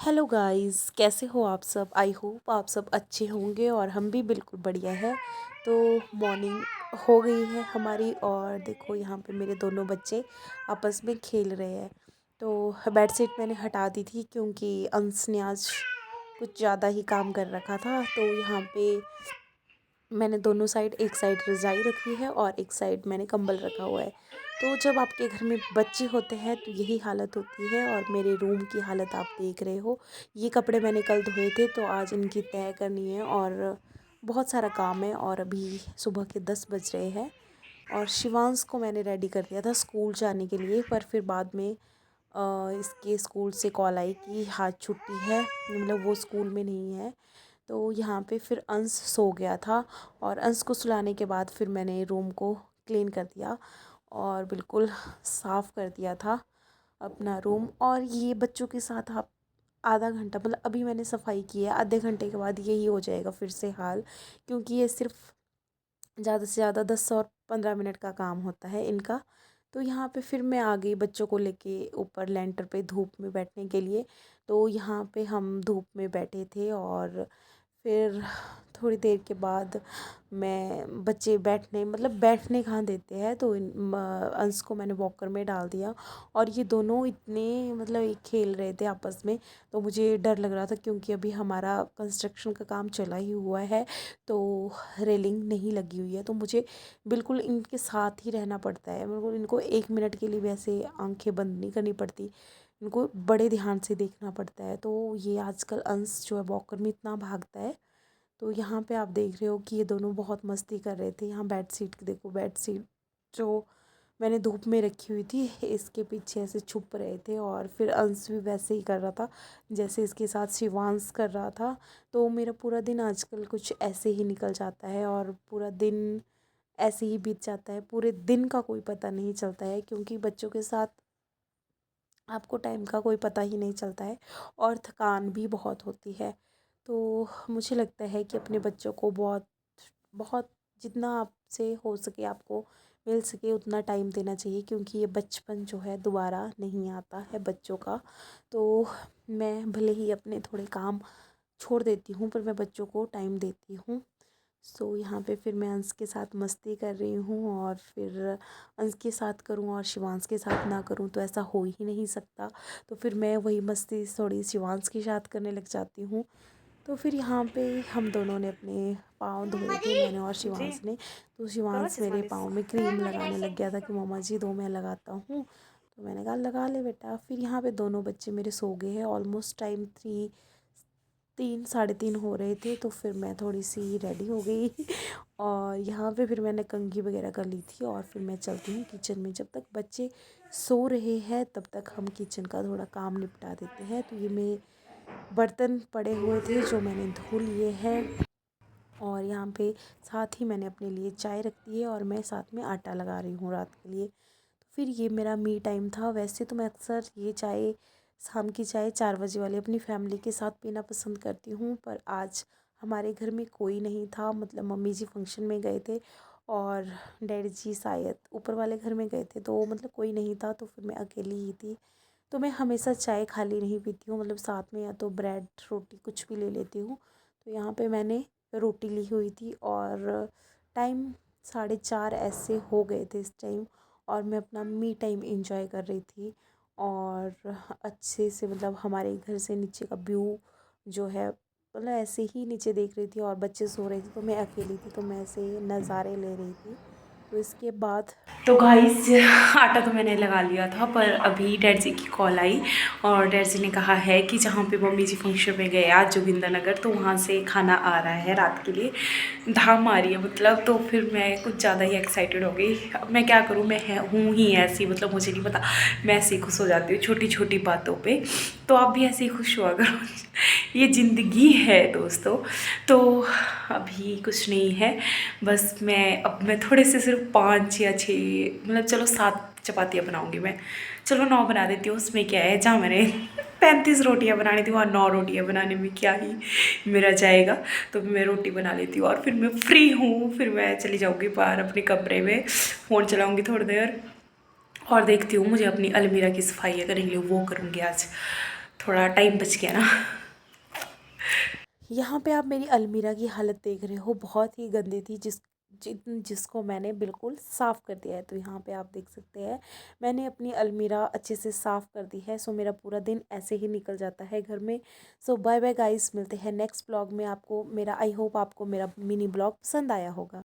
Hello guys, कैसे हो आप सब। आई होप आप सब अच्छे होंगे और हम भी बिल्कुल बढ़िया है। तो मॉर्निंग हो गई है हमारी और देखो यहाँ पे मेरे दोनों बच्चे आपस में खेल रहे हैं। तो बेडशीट मैंने हटा दी थी क्योंकि अंश ने आज कुछ ज़्यादा ही काम कर रखा था। तो यहाँ पे मैंने दोनों साइड, एक साइड रज़ाई रखी है और एक साइड मैंने कंबल रखा हुआ है। तो जब आपके घर में बच्चे होते हैं तो यही हालत होती है और मेरे रूम की हालत आप देख रहे हो। ये कपड़े मैंने कल धोए थे तो आज इनकी तय करनी है और बहुत सारा काम है। और अभी सुबह के 10 बज रहे हैं और शिवांश को मैंने रेडी कर दिया था स्कूल जाने के लिए, पर फिर बाद में इसके स्कूल से कॉल आई कि आज छुट्टी है, मतलब वो स्कूल में नहीं है। तो यहाँ पे फिर अंश सो गया था और अंश को सुलाने के बाद फिर मैंने रूम को क्लीन कर दिया और बिल्कुल साफ़ कर दिया था अपना रूम। और ये बच्चों के साथ आप आधा घंटा, मतलब अभी मैंने सफाई की है, आधे घंटे के बाद यही हो जाएगा फिर से हाल, क्योंकि ये सिर्फ ज़्यादा से ज़्यादा 10 और 15 मिनट का काम होता है इनका। तो यहाँ पे फिर मैं आ गई बच्चों को लेके ऊपर लेंटर पे धूप में बैठने के लिए। तो यहाँ पे हम धूप में बैठे थे और फिर थोड़ी देर के बाद मैं, बच्चे बैठने, मतलब बैठने कहाँ देते हैं, तो अंश को मैंने वॉकर में डाल दिया और ये दोनों इतने, मतलब ये खेल रहे थे आपस में। तो मुझे डर लग रहा था क्योंकि अभी हमारा कंस्ट्रक्शन का काम चला ही हुआ है तो रेलिंग नहीं लगी हुई है। तो मुझे बिल्कुल इनके साथ ही रहना पड़ता है, बिल्कुल इनको एक मिनट के लिए भी ऐसे आंखें बंद नहीं करनी पड़ती, इनको बड़े ध्यान से देखना पड़ता है। तो ये आजकल अंश जो है वॉकर में इतना भागता है। तो यहाँ पे आप देख रहे हो कि ये दोनों बहुत मस्ती कर रहे थे। यहाँ बेड शीट देखो, बेड शीट जो मैंने धूप में रखी हुई थी इसके पीछे ऐसे छुप रहे थे और फिर अंश भी वैसे ही कर रहा था जैसे इसके साथ शिवांश कर रहा था। तो मेरा पूरा दिन आजकल कुछ ऐसे ही निकल जाता है और पूरा दिन ऐसे ही बीत जाता है, पूरे दिन का कोई पता नहीं चलता है क्योंकि बच्चों के साथ आपको टाइम का कोई पता ही नहीं चलता है और थकान भी बहुत होती है। तो मुझे लगता है कि अपने बच्चों को बहुत बहुत जितना आपसे हो सके आपको मिल सके उतना टाइम देना चाहिए, क्योंकि ये बचपन जो है दोबारा नहीं आता है बच्चों का। तो मैं भले ही अपने थोड़े काम छोड़ देती हूँ पर मैं बच्चों को टाइम देती हूँ। सो यहाँ पे फिर मैं अंश के साथ मस्ती कर रही हूँ और फिर अंश के साथ करूँ और शिवांश के साथ ना करूँ तो ऐसा हो ही नहीं सकता। तो फिर मैं वही मस्ती थोड़ी शिवांश के साथ करने लग जाती हूँ। तो फिर यहाँ पे हम दोनों ने अपने पाँव धोए थे, मैंने और जी। शिवांश ने। तो करो शिवांश चश्मा मेरे दिस। पाँव में क्रीम लगाने लग गया था कि मम्मा जी दो मैं लगाता हूँ। तो मैंने कहा लगा ले बेटा। फिर यहाँ पे दोनों बच्चे मेरे सो गए हैं, ऑलमोस्ट टाइम 3 साढ़े 3 हो रहे थे। तो फिर मैं थोड़ी सी रेडी हो गई और यहाँ पे फिर मैंने कंघी वगैरह कर ली थी और फिर मैं चलती हूँ किचन में। जब तक बच्चे सो रहे हैं तब तक हम किचन का थोड़ा काम निपटा देते हैं। तो ये मेरे बर्तन पड़े हुए थे जो मैंने धो लिए हैं और यहाँ पे साथ ही मैंने अपने लिए चाय रख दी है और मैं साथ में आटा लगा रही हूँ रात के लिए। तो फिर ये मेरा मी टाइम था। वैसे तो मैं अक्सर ये चाय, शाम की चाय 4 बजे वाली, अपनी फैमिली के साथ पीना पसंद करती हूँ, पर आज हमारे घर में कोई नहीं था। मतलब मम्मी जी फंक्शन में गए थे और डैडी जी शायद ऊपर वाले घर में गए थे, तो मतलब कोई नहीं था। तो फिर मैं अकेली ही थी। तो मैं हमेशा चाय खाली नहीं पीती हूँ, मतलब साथ में या तो ब्रेड रोटी कुछ भी ले लेती हूँ। तो यहाँ पे मैंने रोटी ली हुई थी और टाइम 4:30 ऐसे हो गए थे इस टाइम और मैं अपना मी टाइम एंजॉय कर रही थी। और अच्छे से, मतलब हमारे घर से नीचे का व्यू जो है, मतलब ऐसे ही नीचे देख रही थी और बच्चे सो रहे थे तो मैं अकेली थी तो मैं ऐसे नज़ारे ले रही थी। तो इसके बाद तो गाइस, आटा तो मैंने लगा लिया था पर अभी डैड जी की कॉल आई और डैड जी ने कहा है कि जहाँ पे मम्मी जी फंक्शन में गए आज जोगिंदरनगर, तो वहाँ से खाना आ रहा है रात के लिए, धाम आ रही है मतलब। तो फिर मैं कुछ ज़्यादा ही एक्साइटेड हो गई। अब मैं क्या करूँ, मैं हूँ ही ऐसी, मतलब मुझे नहीं पता, मैं ऐसे ही खुश हो जाती हूँ छोटी छोटी बातों पे। तो आप भी ऐसे ही खुश हुआ करो ये ज़िंदगी है दोस्तों। तो अभी कुछ नहीं है, बस मैं थोड़े से सिर्फ 5 या 6, मतलब चलो 7 चपातियाँ बनाऊँगी मैं, चलो 9 बना देती हूँ, उसमें क्या है। जहाँ मैंने 35 रोटियाँ बनानी थी वहाँ 9 रोटियाँ बनाने में क्या ही मेरा जाएगा। तो मैं रोटी बना लेती हूँ और फिर मैं फ्री हूँ, फिर मैं चली जाऊँगी बाहर अपने कमरे में, फ़ोन चलाऊँगी थोड़ी देर और देखती हूँ। मुझे अपनी अलमीरा की सफाई करने के लिए वो करूँगी आज, थोड़ा टाइम बच गया ना। यहाँ पे आप मेरी अलमीरा की हालत देख रहे हो, बहुत ही गंदी थी जिसको मैंने बिल्कुल साफ़ कर दिया है। तो यहाँ पे आप देख सकते हैं मैंने अपनी अलमीरा अच्छे से साफ़ कर दी है। सो मेरा पूरा दिन ऐसे ही निकल जाता है घर में। सो बाय बाय गाइस, मिलते हैं नेक्स्ट ब्लॉग में। आपको मेरा आई होप आपको मेरा मिनी ब्लॉग पसंद आया होगा।